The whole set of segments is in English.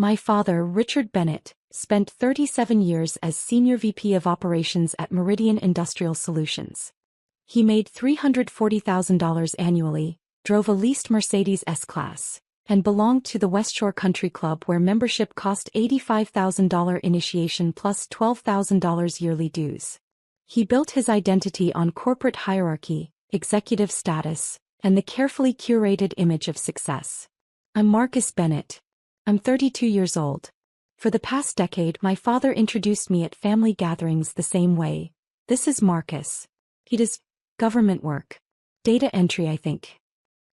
My father, Richard Bennett, spent 37 years as Senior VP of Operations at Meridian Industrial Solutions. He made $340,000 annually, drove a leased Mercedes S-Class, and belonged to the Westshore Country Club where membership cost $85,000 initiation plus $12,000 yearly dues. He built his identity on corporate hierarchy, executive status, and the carefully curated image of success. I'm Marcus Bennett. I'm 32 years old. For the past decade, my father introduced me at family gatherings the same way. This is Marcus. He does government work. Data entry, I think.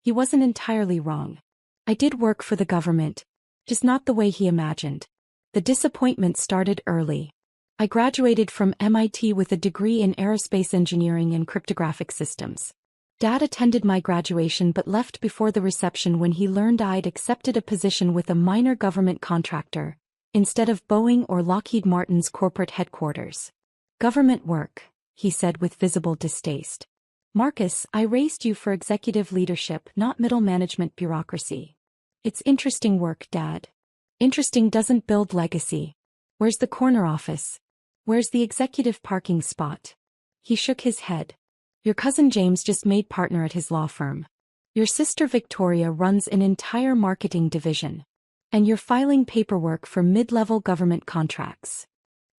He wasn't entirely wrong. I did work for the government, just not the way he imagined. The disappointment started early. I graduated from MIT with a degree in aerospace engineering and cryptographic systems. Dad attended my graduation but left before the reception when he learned I'd accepted a position with a minor government contractor, instead of Boeing or Lockheed Martin's corporate headquarters. Government work, he said with visible distaste. Marcus, I raised you for executive leadership, not middle management bureaucracy. It's interesting work, Dad. Interesting doesn't build legacy. Where's the corner office? Where's the executive parking spot? He shook his head. Your cousin James just made partner at his law firm. Your sister Victoria runs an entire marketing division. And you're filing paperwork for mid-level government contracts.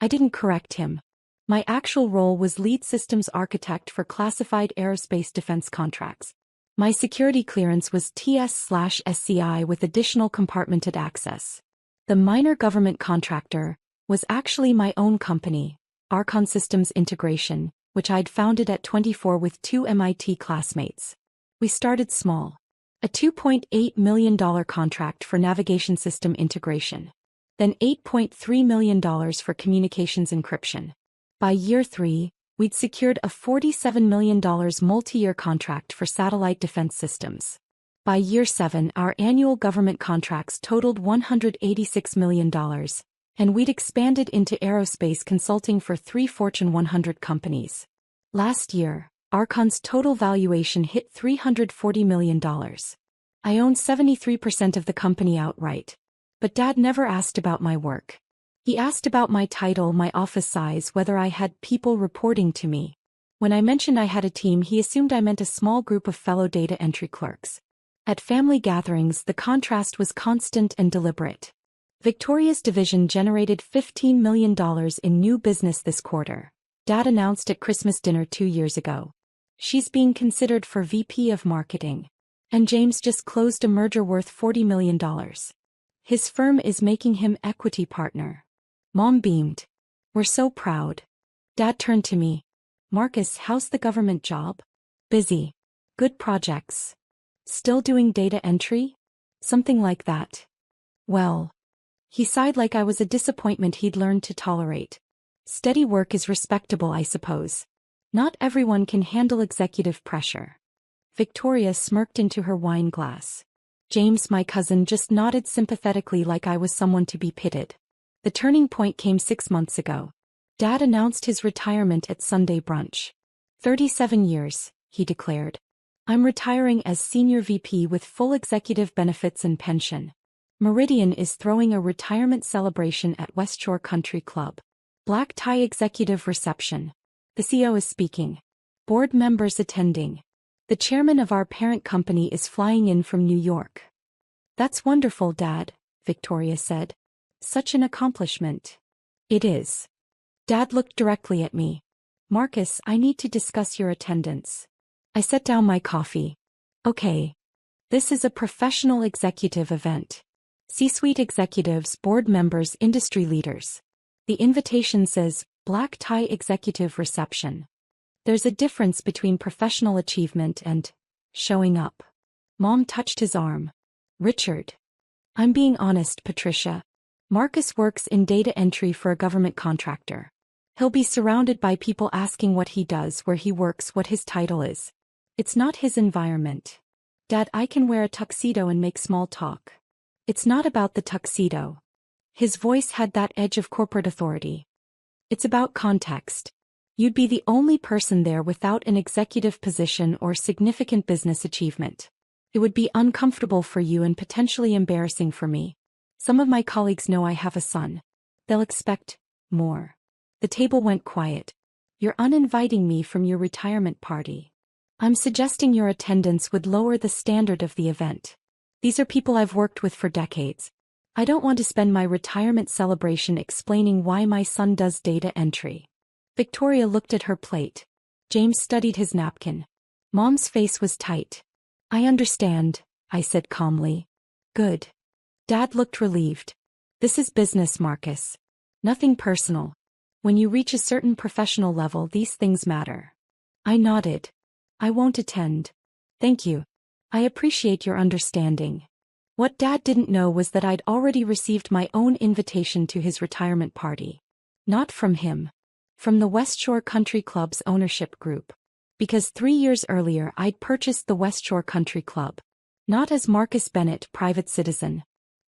I didn't correct him. My actual role was lead systems architect for classified aerospace defense contracts. My security clearance was TS/SCI with additional compartmented access. The minor government contractor was actually my own company, Archon Systems Integration, which I'd founded at 24 with 2 MIT classmates. We started small. A $2.8 million contract for navigation system integration. Then $8.3 million for communications encryption. By year 3, we'd secured a $47 million multi-year contract for satellite defense systems. By year 7, our annual government contracts totaled $186 million, and we'd expanded into aerospace consulting for 3 Fortune 100 companies. Last year, Archon's total valuation hit $340 million. I own 73% of the company outright. But Dad never asked about my work. He asked about my title, my office size, whether I had people reporting to me. When I mentioned I had a team, he assumed I meant a small group of fellow data entry clerks. At family gatherings, the contrast was constant and deliberate. Victoria's division generated $15 million in new business this quarter, Dad announced at Christmas dinner 2 years ago. She's being considered for VP of Marketing. And James just closed a merger worth $40 million. His firm is making him equity partner. Mom beamed. We're so proud. Dad turned to me. Marcus, how's the government job? Busy. Good projects. Still doing data entry? Something like that. Well. He sighed like I was a disappointment he'd learned to tolerate. Steady work is respectable, I suppose. Not everyone can handle executive pressure. Victoria smirked into her wine glass. James, my cousin, just nodded sympathetically like I was someone to be pitied. The turning point came 6 months ago. Dad announced his retirement at Sunday brunch. 37 years, he declared. I'm retiring as Senior VP with full executive benefits and pension. Meridian is throwing a retirement celebration at Westshore Country Club. Black tie executive reception. The CEO is speaking. Board members attending. The chairman of our parent company is flying in from New York. That's wonderful, Dad, Victoria said. Such an accomplishment. It is. Dad looked directly at me. Marcus, I need to discuss your attendance. I set down my coffee. Okay. This is a professional executive event. C-suite executives, board members, industry leaders. The invitation says, Black tie executive reception. There's a difference between professional achievement and showing up. Mom touched his arm. Richard. I'm being honest, Patricia. Marcus works in data entry for a government contractor. He'll be surrounded by people asking what he does, where he works, what his title is. It's not his environment. Dad, I can wear a tuxedo and make small talk. It's not about the tuxedo. His voice had that edge of corporate authority. It's about context. You'd be the only person there without an executive position or significant business achievement. It would be uncomfortable for you and potentially embarrassing for me. Some of my colleagues know I have a son. They'll expect more. The table went quiet. You're uninviting me from your retirement party. I'm suggesting your attendance would lower the standard of the event. These are people I've worked with for decades. I don't want to spend my retirement celebration explaining why my son does data entry. Victoria looked at her plate. James studied his napkin. Mom's face was tight. I understand, I said calmly. Good. Dad looked relieved. This is business, Marcus. Nothing personal. When you reach a certain professional level, these things matter. I nodded. I won't attend. Thank you. I appreciate your understanding. What Dad didn't know was that I'd already received my own invitation to his retirement party. Not from him. From the West Shore Country Club's ownership group. Because 3 years earlier I'd purchased the West Shore Country Club. Not as Marcus Bennett, private citizen.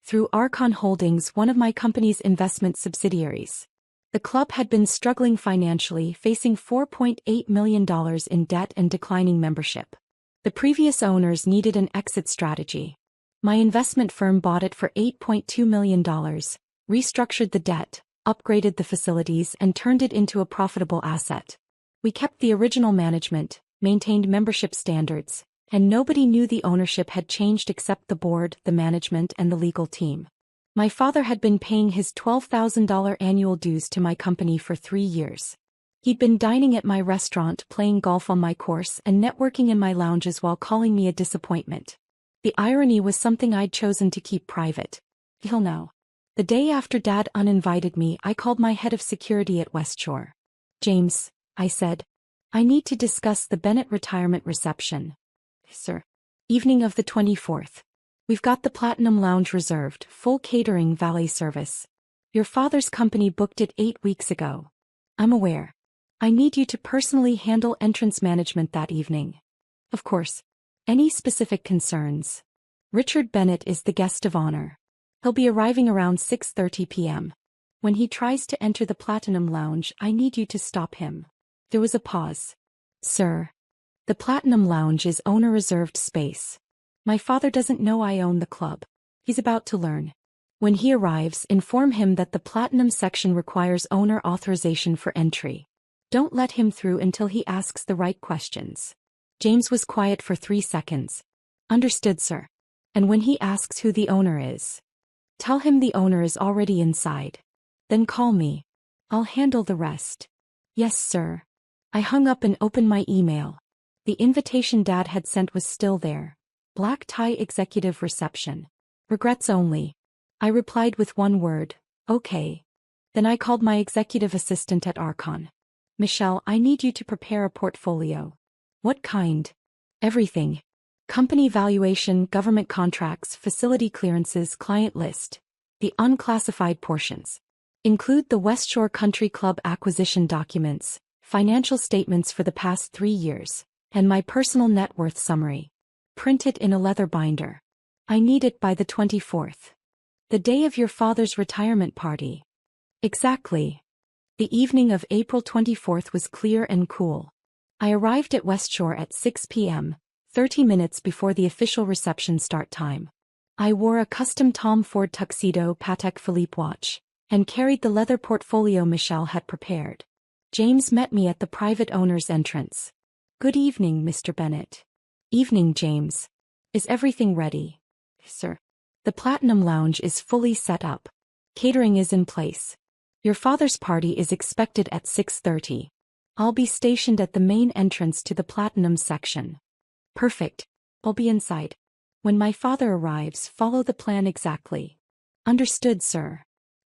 Through Archon Holdings, one of my company's investment subsidiaries. The club had been struggling financially, facing $4.8 million in debt and declining membership. The previous owners needed an exit strategy. My investment firm bought it for $8.2 million, restructured the debt, upgraded the facilities, and turned it into a profitable asset. We kept the original management, maintained membership standards, and nobody knew the ownership had changed except the board, the management, and the legal team. My father had been paying his $12,000 annual dues to my company for 3 years. He'd been dining at my restaurant, playing golf on my course, and networking in my lounges while calling me a disappointment. The irony was something I'd chosen to keep private. Till now. The day after Dad uninvited me, I called my head of security at West Shore. James, I said. I need to discuss the Bennett retirement reception. Sir. Evening of the 24th. We've got the Platinum Lounge reserved, full catering, valet service. Your father's company booked it 8 weeks ago. I'm aware. I need you to personally handle entrance management that evening. Of course. Any specific concerns? Richard Bennett is the guest of honor. He'll be arriving around 6:30 p.m. When he tries to enter the Platinum Lounge, I need you to stop him. There was a pause. Sir. The Platinum Lounge is owner-reserved space. My father doesn't know I own the club. He's about to learn. When he arrives, inform him that the Platinum section requires owner authorization for entry. Don't let him through until he asks the right questions. James was quiet for 3 seconds. Understood, sir. And when he asks who the owner is, tell him the owner is already inside. Then call me. I'll handle the rest. Yes, sir. I hung up and opened my email. The invitation Dad had sent was still there. Black tie executive reception. Regrets only. I replied with one word, okay. Then I called my executive assistant at Archon. Michelle, I need you to prepare a portfolio. What kind? Everything. Company valuation, government contracts, facility clearances, client list. The unclassified portions. Include the West Shore Country Club acquisition documents, financial statements for the past 3 years, and my personal net worth summary. Print it in a leather binder. I need it by the 24th. The day of your father's retirement party. Exactly. The evening of April 24th was clear and cool. I arrived at West Shore at 6 p.m., 30 minutes before the official reception start time. I wore a custom Tom Ford tuxedo Patek Philippe watch, and carried the leather portfolio Michelle had prepared. James met me at the private owner's entrance. Good evening, Mr. Bennett. Evening, James. Is everything ready? Sir. The Platinum Lounge is fully set up. Catering is in place. Your father's party is expected at 6:30. I'll be stationed at the main entrance to the Platinum section. Perfect. I'll be inside. When my father arrives, follow the plan exactly. Understood, sir.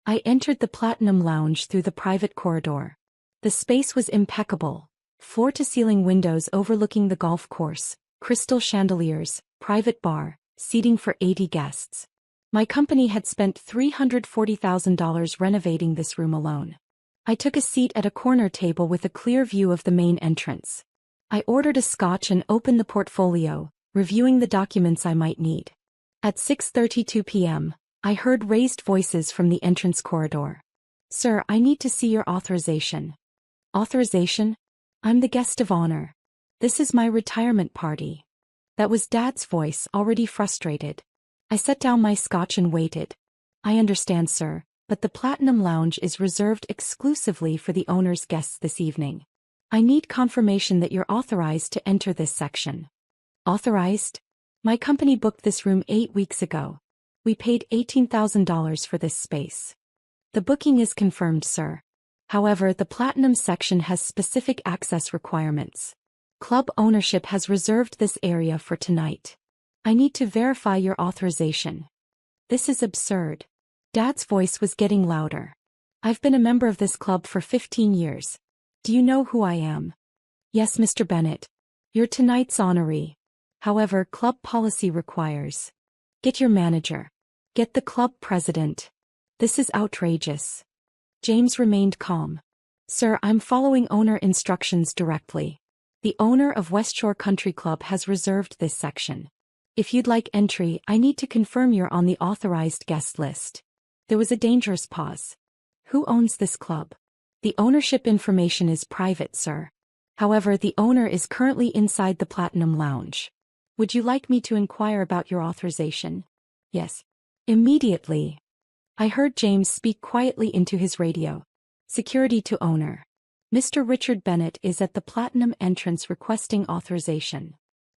I entered the Platinum Lounge through the private corridor. The space was impeccable. Floor-to-ceiling windows overlooking the golf course, crystal chandeliers, private bar, seating for 80 guests. My company had spent $340,000 renovating this room alone. I took a seat at a corner table with a clear view of the main entrance. I ordered a scotch and opened the portfolio, reviewing the documents I might need. At 6:32 p.m., I heard raised voices from the entrance corridor. Sir, I need to see your authorization. Authorization? I'm the guest of honor. This is my retirement party. That was Dad's voice, already frustrated. I set down my scotch and waited. I understand, sir, but the Platinum Lounge is reserved exclusively for the owner's guests this evening. I need confirmation that you're authorized to enter this section. Authorized? My company booked this room 8 weeks ago. We paid $18,000 for this space. The booking is confirmed, sir. However, the Platinum section has specific access requirements. Club ownership has reserved this area for tonight. I need to verify your authorization. This is absurd. Dad's voice was getting louder. I've been a member of this club for 15 years. Do you know who I am? Yes, Mr. Bennett. You're tonight's honoree. However, club policy requires. Get your manager. Get the club president. This is outrageous. James remained calm. Sir, I'm following owner instructions directly. The owner of Westshore Country Club has reserved this section. If you'd like entry, I need to confirm you're on the authorized guest list. There was a dangerous pause. Who owns this club? The ownership information is private, sir. However, the owner is currently inside the Platinum Lounge. Would you like me to inquire about your authorization? Yes. Immediately. I heard James speak quietly into his radio. Security to owner. Mr. Richard Bennett is at the Platinum entrance requesting authorization.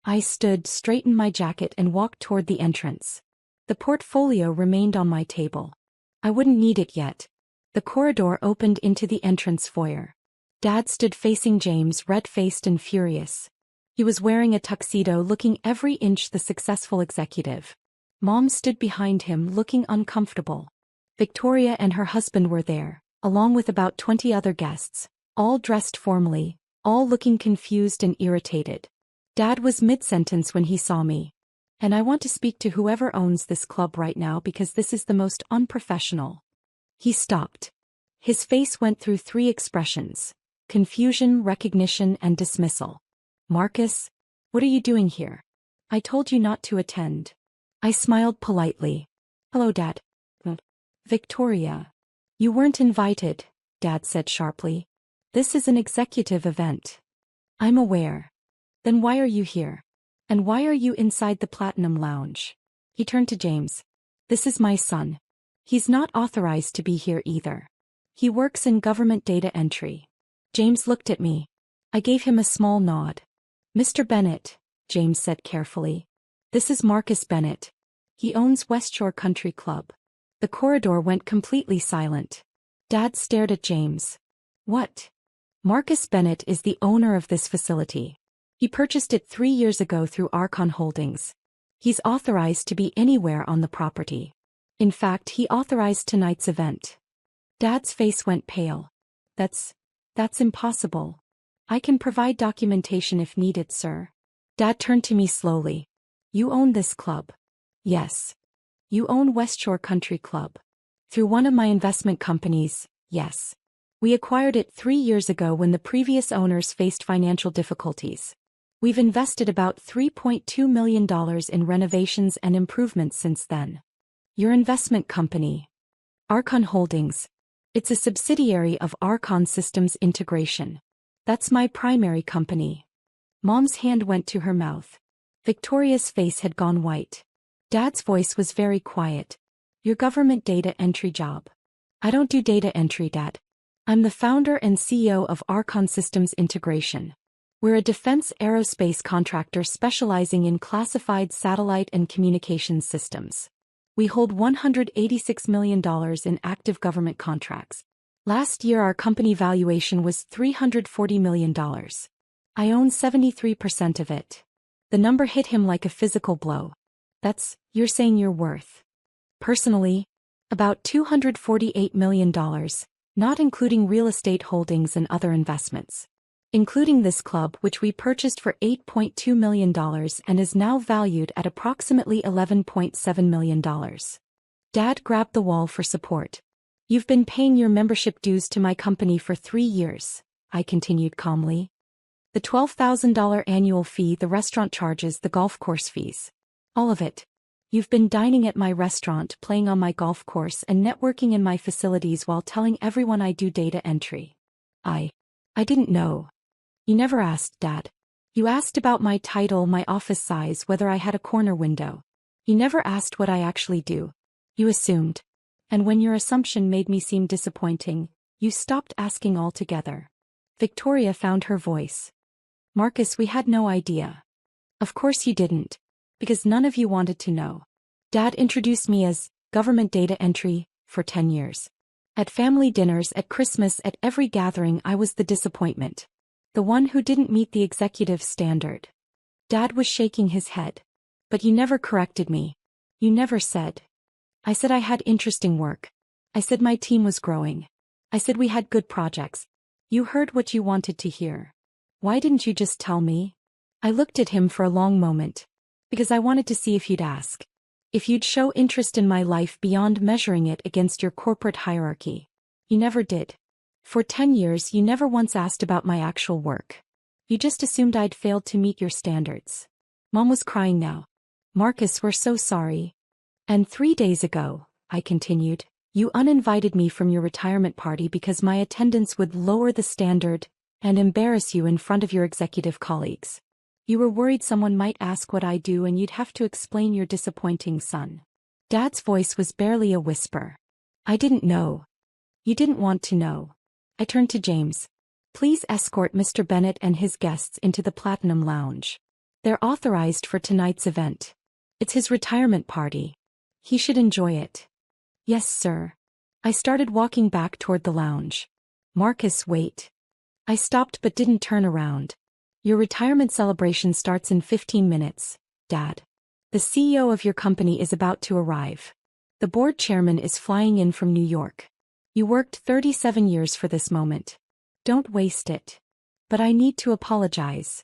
I stood, straightened my jacket and walked toward the entrance. The portfolio remained on my table. I wouldn't need it yet. The corridor opened into the entrance foyer. Dad stood facing James, red-faced and furious. He was wearing a tuxedo, looking every inch the successful executive. Mom stood behind him, looking uncomfortable. Victoria and her husband were there, along with about 20 other guests, all dressed formally, all looking confused and irritated. Dad was mid-sentence when he saw me. And I want to speak to whoever owns this club right now because this is the most unprofessional. He stopped. His face went through 3 expressions: confusion, recognition, and dismissal. Marcus, what are you doing here? I told you not to attend. I smiled politely. Hello, Dad. Victoria. You weren't invited, Dad said sharply. This is an executive event. I'm aware. Then why are you here? And why are you inside the Platinum Lounge? He turned to James. This is my son. He's not authorized to be here either. He works in government data entry. James looked at me. I gave him a small nod. Mr. Bennett, James said carefully. This is Marcus Bennett. He owns Westshore Country Club. The corridor went completely silent. Dad stared at James. What? Marcus Bennett is the owner of this facility. He purchased it 3 years ago through Archon Holdings. He's authorized to be anywhere on the property. In fact, he authorized tonight's event. Dad's face went pale. That's impossible. I can provide documentation if needed, sir. Dad turned to me slowly. You own this club? Yes. You own Westshore Country Club. Through one of my investment companies, yes. We acquired it 3 years ago when the previous owners faced financial difficulties. We've invested about $3.2 million in renovations and improvements since then. Your investment company? Archon Holdings. It's a subsidiary of Archon Systems Integration. That's my primary company. Mom's hand went to her mouth. Victoria's face had gone white. Dad's voice was very quiet. Your government data entry job. I don't do data entry, Dad. I'm the founder and CEO of Archon Systems Integration. We're a defense aerospace contractor specializing in classified satellite and communications systems. We hold $186 million in active government contracts. Last year our company valuation was $340 million. I own 73% of it. The number hit him like a physical blow. You're saying you're worth. Personally, about $248 million, not including real estate holdings and other investments. Including this club, which we purchased for $8.2 million and is now valued at approximately $11.7 million. Dad grabbed the wall for support. You've been paying your membership dues to my company for 3 years, I continued calmly. The $12,000 annual fee the restaurant charges, the golf course fees. All of it. You've been dining at my restaurant, playing on my golf course and networking in my facilities while telling everyone I do data entry. I didn't know. You never asked, Dad. You asked about my title, my office size, whether I had a corner window. You never asked what I actually do. You assumed. And when your assumption made me seem disappointing, you stopped asking altogether. Victoria found her voice. Marcus, we had no idea. Of course you didn't. Because none of you wanted to know. Dad introduced me as government data entry for 10 years. At family dinners, at Christmas, at every gathering, I was the disappointment. The one who didn't meet the executive standard. Dad was shaking his head. But you never corrected me. You never said. I said I had interesting work. I said my team was growing. I said we had good projects. You heard what you wanted to hear. Why didn't you just tell me? I looked at him for a long moment. Because I wanted to see if you'd ask. If you'd show interest in my life beyond measuring it against your corporate hierarchy. You never did. For 10 years you never once asked about my actual work. You just assumed I'd failed to meet your standards. Mom was crying now. Marcus, we're so sorry. And 3 days ago, I continued, you uninvited me from your retirement party because my attendance would lower the standard and embarrass you in front of your executive colleagues. You were worried someone might ask what I do and you'd have to explain your disappointing son. Dad's voice was barely a whisper. I didn't know. You didn't want to know. I turned to James. Please escort Mr. Bennett and his guests into the Platinum Lounge. They're authorized for tonight's event. It's his retirement party. He should enjoy it. Yes, sir. I started walking back toward the lounge. Marcus, wait. I stopped but didn't turn around. Your retirement celebration starts in 15 minutes, Dad. The CEO of your company is about to arrive. The board chairman is flying in from New York. You worked 37 years for this moment. Don't waste it. But I need to apologize.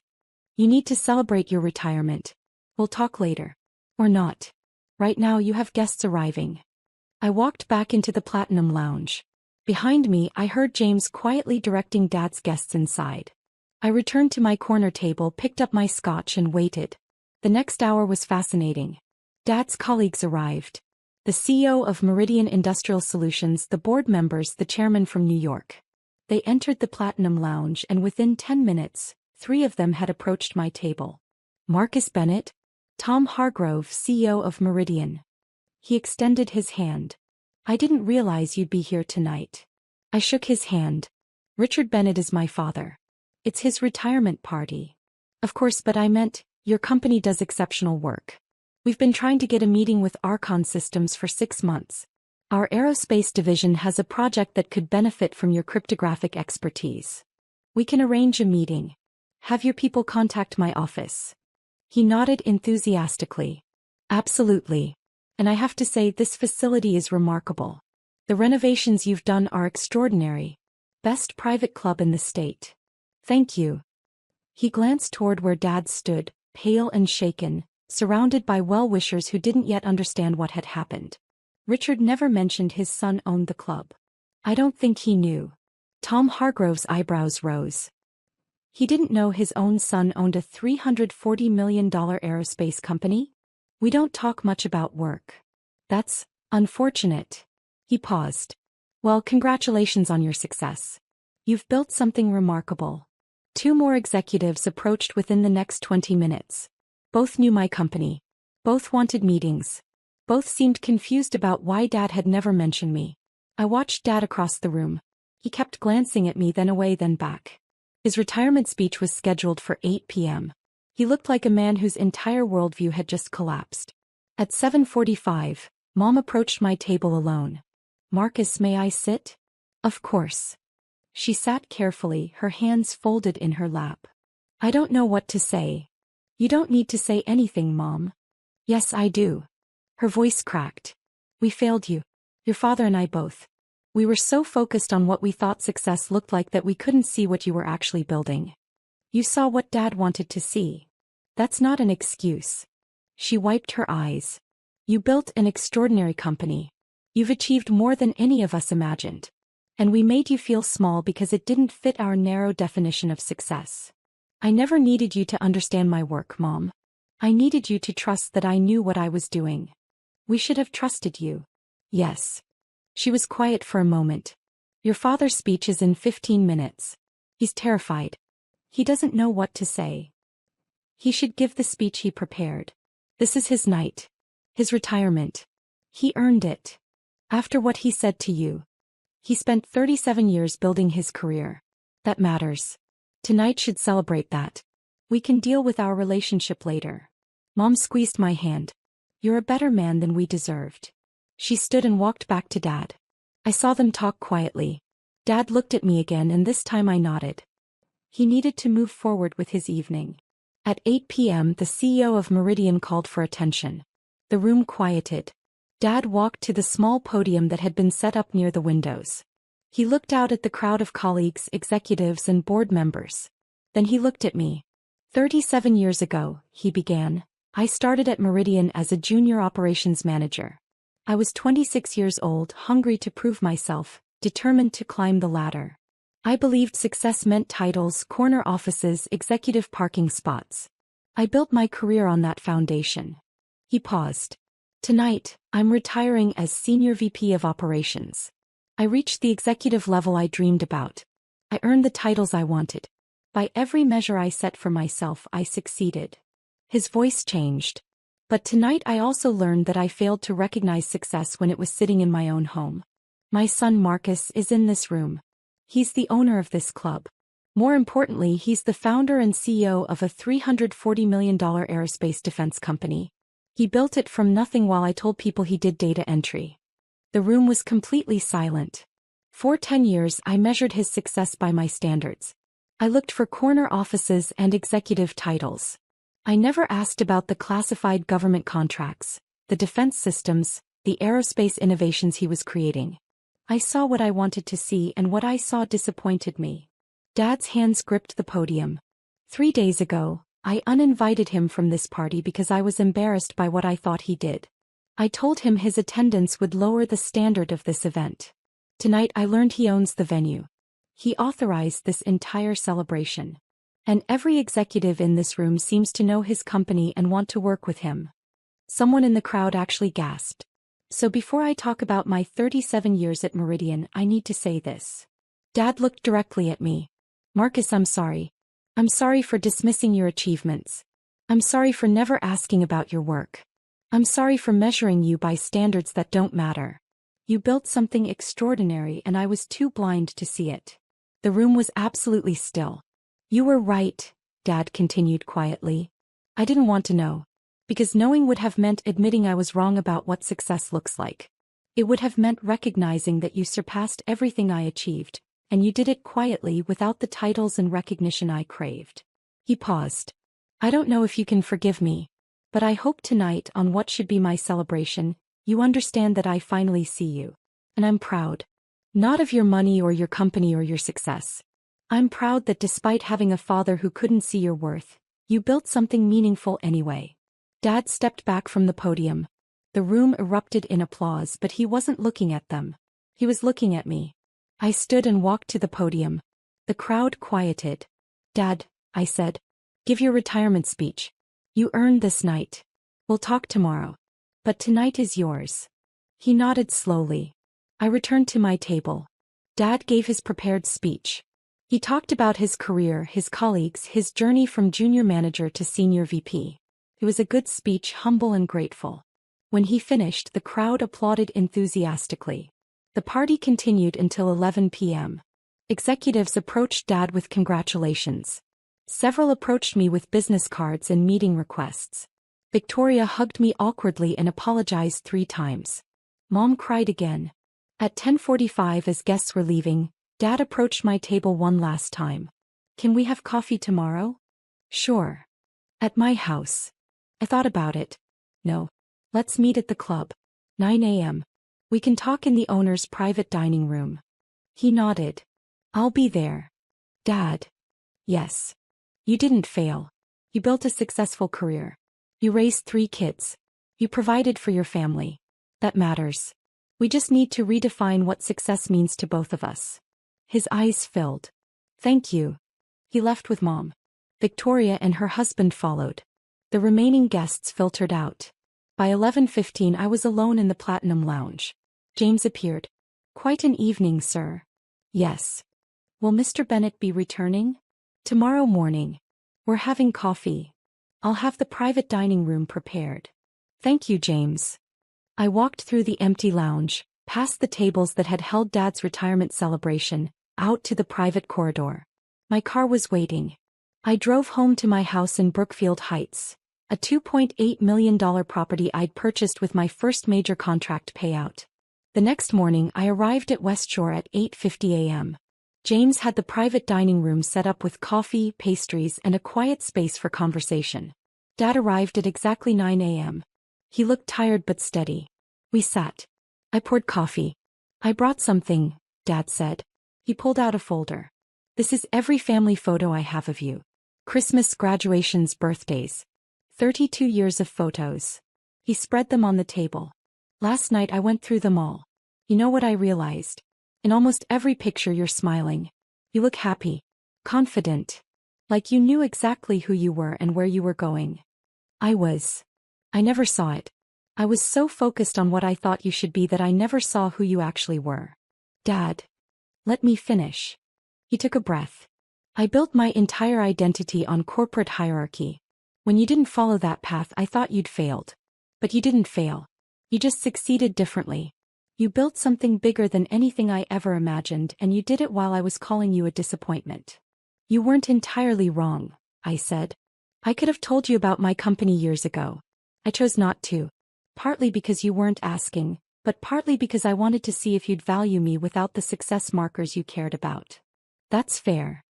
You need to celebrate your retirement. We'll talk later. Or not. Right now you have guests arriving. I walked back into the Platinum Lounge. Behind me I heard James quietly directing Dad's guests inside. I returned to my corner table, picked up my scotch and waited. The next hour was fascinating. Dad's colleagues arrived. The CEO of Meridian Industrial Solutions, the board members, the chairman from New York. They entered the Platinum Lounge and within 10 minutes, 3 of them had approached my table. Marcus Bennett? Tom Hargrove, CEO of Meridian. He extended his hand. I didn't realize you'd be here tonight. I shook his hand. Richard Bennett is my father. It's his retirement party. Of course, but I meant, your company does exceptional work. We've been trying to get a meeting with Archon Systems for 6 months. Our aerospace division has a project that could benefit from your cryptographic expertise. We can arrange a meeting. Have your people contact my office. He nodded enthusiastically. Absolutely. And I have to say, this facility is remarkable. The renovations you've done are extraordinary. Best private club in the state. Thank you. He glanced toward where Dad stood, pale and shaken, surrounded by well-wishers who didn't yet understand what had happened. Richard never mentioned his son owned the club. I don't think he knew. Tom Hargrove's eyebrows rose. He didn't know his own son owned a $340 million aerospace company? We don't talk much about work. That's unfortunate. He paused. Well, congratulations on your success. You've built something remarkable. 2 more executives approached within the next 20 minutes. Both knew my company. Both wanted meetings. Both seemed confused about why Dad had never mentioned me. I watched Dad across the room. He kept glancing at me, then away, then back. His retirement speech was scheduled for 8 p.m. He looked like a man whose entire worldview had just collapsed. At 7:45, Mom approached my table alone. Marcus, may I sit? Of course. She sat carefully, her hands folded in her lap. I don't know what to say. You don't need to say anything, Mom. Yes, I do. Her voice cracked. We failed you. Your father and I both. We were so focused on what we thought success looked like that we couldn't see what you were actually building. You saw what Dad wanted to see. That's not an excuse. She wiped her eyes. You built an extraordinary company. You've achieved more than any of us imagined. And we made you feel small because it didn't fit our narrow definition of success. I never needed you to understand my work, Mom. I needed you to trust that I knew what I was doing. We should have trusted you. Yes. She was quiet for a moment. Your father's speech is in 15 minutes. He's terrified. He doesn't know what to say. He should give the speech he prepared. This is his night. His retirement. He earned it. After what he said to you. He spent 37 years building his career. That matters. Tonight should celebrate that. We can deal with our relationship later. Mom squeezed my hand. You're a better man than we deserved. She stood and walked back to Dad. I saw them talk quietly. Dad looked at me again and this time I nodded. He needed to move forward with his evening. At 8 p.m. the CEO of Meridian called for attention. The room quieted. Dad walked to the small podium that had been set up near the windows. He looked out at the crowd of colleagues, executives, and board members. Then he looked at me. 37 years ago, he began, I started at Meridian as a junior operations manager. I was 26 years old, hungry to prove myself, determined to climb the ladder. I believed success meant titles, corner offices, executive parking spots. I built my career on that foundation. He paused. Tonight, I'm retiring as Senior VP of Operations. I reached the executive level I dreamed about. I earned the titles I wanted. By every measure I set for myself, I succeeded. His voice changed. But tonight I also learned that I failed to recognize success when it was sitting in my own home. My son Marcus is in this room. He's the owner of this club. More importantly, he's the founder and CEO of a $340 million aerospace defense company. He built it from nothing while I told people he did data entry. The room was completely silent. For 10 years I measured his success by my standards. I looked for corner offices and executive titles. I never asked about the classified government contracts, the defense systems, the aerospace innovations he was creating. I saw what I wanted to see and what I saw disappointed me. Dad's hands gripped the podium. 3 days ago, I uninvited him from this party because I was embarrassed by what I thought he did. I told him his attendance would lower the standard of this event. Tonight I learned he owns the venue. He authorized this entire celebration. And every executive in this room seems to know his company and want to work with him. Someone in the crowd actually gasped. So before I talk about my 37 years at Meridian, I need to say this. Dad looked directly at me. Marcus, I'm sorry. I'm sorry for dismissing your achievements. I'm sorry for never asking about your work. I'm sorry for measuring you by standards that don't matter. You built something extraordinary and I was too blind to see it. The room was absolutely still. You were right, Dad continued quietly. I didn't want to know. Because knowing would have meant admitting I was wrong about what success looks like. It would have meant recognizing that you surpassed everything I achieved, and you did it quietly without the titles and recognition I craved. He paused. I don't know if you can forgive me, but I hope tonight on what should be my celebration, you understand that I finally see you. And I'm proud. Not of your money or your company or your success. I'm proud that despite having a father who couldn't see your worth, you built something meaningful anyway. Dad stepped back from the podium. The room erupted in applause, but he wasn't looking at them. He was looking at me. I stood and walked to the podium. The crowd quieted. Dad, I said, give your retirement speech. You earned this night. We'll talk tomorrow. But tonight is yours. He nodded slowly. I returned to my table. Dad gave his prepared speech. He talked about his career, his colleagues, his journey from junior manager to senior VP. It was a good speech, humble and grateful. When he finished, the crowd applauded enthusiastically. The party continued until 11 p.m. Executives approached Dad with congratulations. Several approached me with business cards and meeting requests. Victoria hugged me awkwardly and apologized 3 times. Mom cried again. At 10:45, as guests were leaving, Dad approached my table one last time. Can we have coffee tomorrow? Sure. At my house. I thought about it. No. Let's meet at the club. 9 a.m. We can talk in the owner's private dining room. He nodded. I'll be there. Dad. Yes. You didn't fail. You built a successful career. You raised 3 kids. You provided for your family. That matters. We just need to redefine what success means to both of us. His eyes filled. Thank you. He left with Mom. Victoria and her husband followed. The remaining guests filtered out. By 11:15 I was alone in the Platinum Lounge. James appeared. Quite an evening, sir. Yes. Will Mr. Bennett be returning? Tomorrow morning. We're having coffee. I'll have the private dining room prepared. Thank you, James. I walked through the empty lounge, past the tables that had held Dad's retirement celebration, out to the private corridor. My car was waiting. I drove home to my house in Brookfield Heights, a $2.8 million property I'd purchased with my first major contract payout. The next morning I arrived at West Shore at 8:50 a.m. James had the private dining room set up with coffee, pastries, and a quiet space for conversation. Dad arrived at exactly 9 a.m. He looked tired but steady. We sat. I poured coffee. I brought something, Dad said. He pulled out a folder. This is every family photo I have of you. Christmas, graduations, birthdays. 32 years of photos. He spread them on the table. Last night I went through them all. You know what I realized? In almost every picture you're smiling. You look happy. Confident. Like you knew exactly who you were and where you were going. I never saw it. I was so focused on what I thought you should be that I never saw who you actually were. Dad. Let me finish. He took a breath. I built my entire identity on corporate hierarchy. When you didn't follow that path, I thought you'd failed. But you didn't fail. You just succeeded differently. You built something bigger than anything I ever imagined, and you did it while I was calling you a disappointment. You weren't entirely wrong, I said. I could have told you about my company years ago. I chose not to. Partly because you weren't asking, but partly because I wanted to see if you'd value me without the success markers you cared about. That's fair.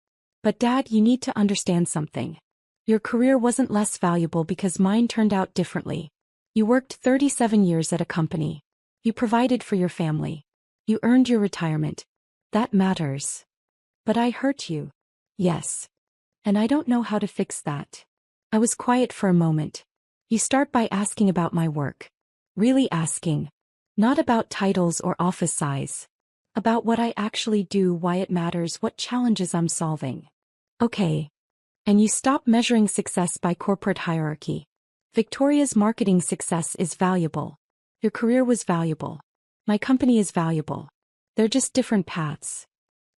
But Dad, you need to understand something. Your career wasn't less valuable because mine turned out differently. You worked 37 years at a company. You provided for your family. You earned your retirement. That matters. But I hurt you. Yes. And I don't know how to fix that. I was quiet for a moment. You start by asking about my work. Really asking. Not about titles or office size. About what I actually do, why it matters, what challenges I'm solving. Okay. And you stop measuring success by corporate hierarchy. Victoria's marketing success is valuable. Your career was valuable. My company is valuable. They're just different paths.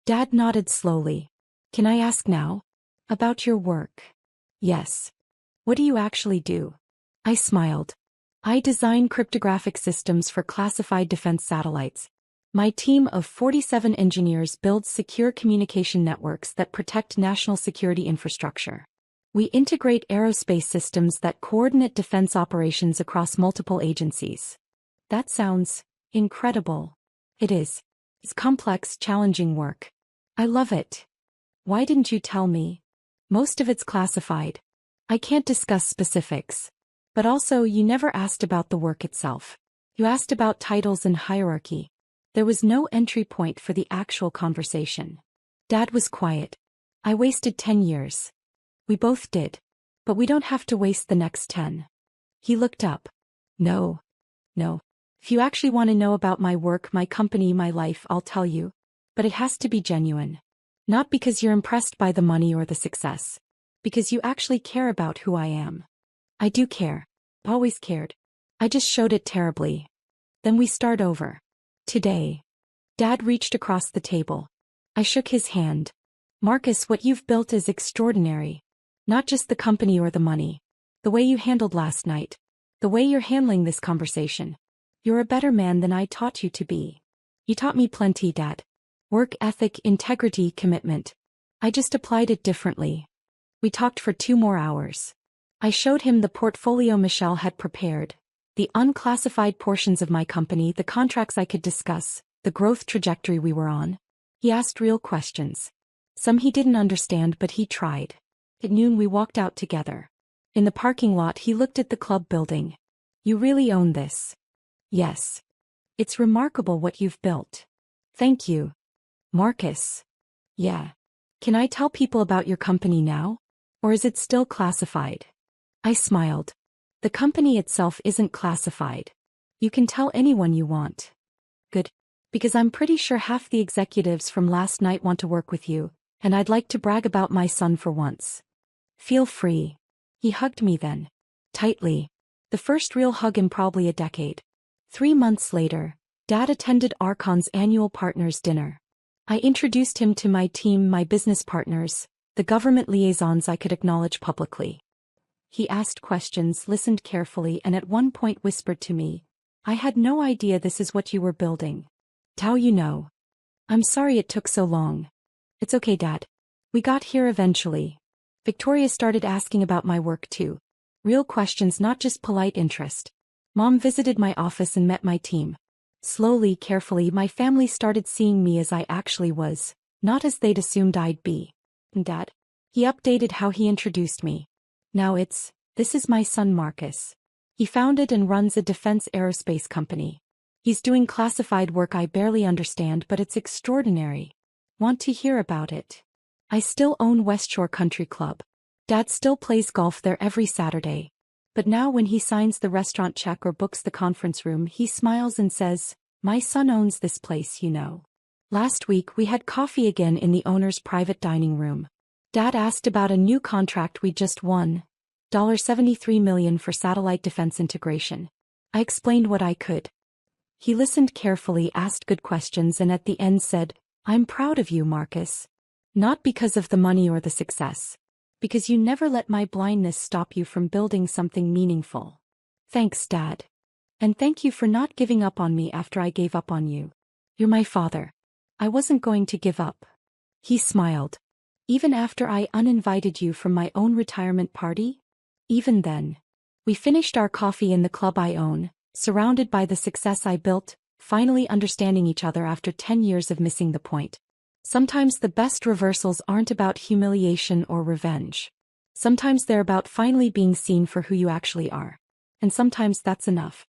Dad nodded slowly. Can I ask now? About your work. Yes. What do you actually do? I smiled. I design cryptographic systems for classified defense satellites. My team of 47 engineers builds secure communication networks that protect national security infrastructure. We integrate aerospace systems that coordinate defense operations across multiple agencies. That sounds incredible. It is. It's complex, challenging work. I love it. Why didn't you tell me? Most of it's classified. I can't discuss specifics. But also, you never asked about the work itself. You asked about titles and hierarchy. There was no entry point for the actual conversation. Dad was quiet. I wasted 10 years. We both did. But we don't have to waste the next 10. He looked up. No. If you actually want to know about my work, my company, my life, I'll tell you. But it has to be genuine. Not because you're impressed by the money or the success. Because you actually care about who I am. I do care. Always cared. I just showed it terribly. Then we start over. Today. Dad reached across the table. I shook his hand. Marcus, what you've built is extraordinary. Not just the company or the money. The way you handled last night. The way you're handling this conversation. You're a better man than I taught you to be. You taught me plenty, Dad. Work ethic, integrity, commitment. I just applied it differently. We talked for 2 more hours. I showed him the portfolio Michelle had prepared. The unclassified portions of my company, the contracts I could discuss, the growth trajectory we were on. He asked real questions. Some he didn't understand, but he tried. At noon we walked out together. In the parking lot he looked at the club building. You really own this. Yes. It's remarkable what you've built. Thank you. Marcus. Yeah. Can I tell people about your company now? Or is it still classified? I smiled. The company itself isn't classified. You can tell anyone you want. Good. Because I'm pretty sure half the executives from last night want to work with you, and I'd like to brag about my son for once. Feel free. He hugged me then. Tightly. The first real hug in probably a decade. 3 months later, Dad attended Archon's annual partners dinner. I introduced him to my team, my business partners, the government liaisons I could acknowledge publicly. He asked questions, listened carefully, and at one point whispered to me, I had no idea this is what you were building. How you know? I'm sorry it took so long. It's okay, Dad. We got here eventually. Victoria started asking about my work too. Real questions, not just polite interest. Mom visited my office and met my team. Slowly, carefully, my family started seeing me as I actually was, not as they'd assumed I'd be. And Dad? He updated how he introduced me. Now this is my son Marcus. He founded and runs a defense aerospace company. He's doing classified work I barely understand, but it's extraordinary. Want to hear about it? I still own West Shore Country Club. Dad still plays golf there every Saturday. But now when he signs the restaurant check or books the conference room, he smiles and says, "My son owns this place, you know." Last week we had coffee again in the owner's private dining room. Dad asked about a new contract we just won. $73 million for satellite defense integration. I explained what I could. He listened carefully, asked good questions, and at the end said, "I'm proud of you, Marcus. Not because of the money or the success. Because you never let my blindness stop you from building something meaningful. Thanks, Dad. And thank you for not giving up on me after I gave up on you. You're my father. I wasn't going to give up." He smiled. "Even after I uninvited you from my own retirement party? Even then." We finished our coffee in the club I own, surrounded by the success I built, finally understanding each other after 10 years of missing the point. Sometimes the best reversals aren't about humiliation or revenge. Sometimes they're about finally being seen for who you actually are. And sometimes that's enough.